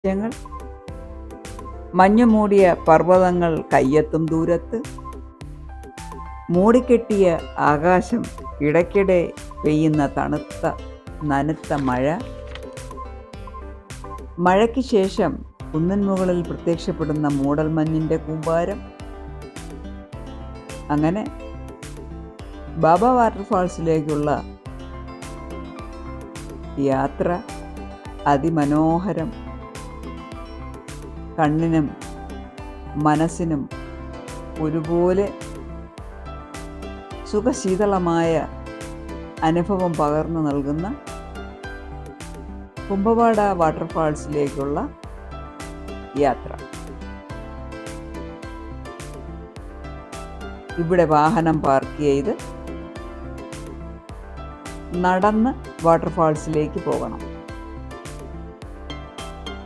ഞങ്ങൾ മഞ്ഞുമൂടിയ പർവ്വതങ്ങൾ കയ്യെത്തും ദൂരത്ത്, മൂടിക്കെട്ടിയ ആകാശം, ഇടയ്ക്കിടെ പെയ്യുന്ന തണുത്ത നനുത്ത മഴ, മഴയ്ക്ക് ശേഷം കുന്നിൻ മുകളിൽ പ്രത്യക്ഷപ്പെടുന്ന മൂടൽമഞ്ഞിൻ്റെ കൂമ്പാരം. അങ്ങനെ ബാബ വാട്ടർഫാൾസിലേക്കുള്ള യാത്ര അതിമനോഹരം, കണ്ണിനും മനസ്സിനും ഒരുപോലെ സുഖശീതളമായ അനുഭവം പകർന്നു നൽകുന്ന കുംഭവാട വാട്ടർഫാൾസിലേക്കുള്ള യാത്ര. ഇവിടെ വാഹനം പാർക്ക് ചെയ്ത് നടന്ന് വാട്ടർഫാൾസിലേക്ക് പോകണം.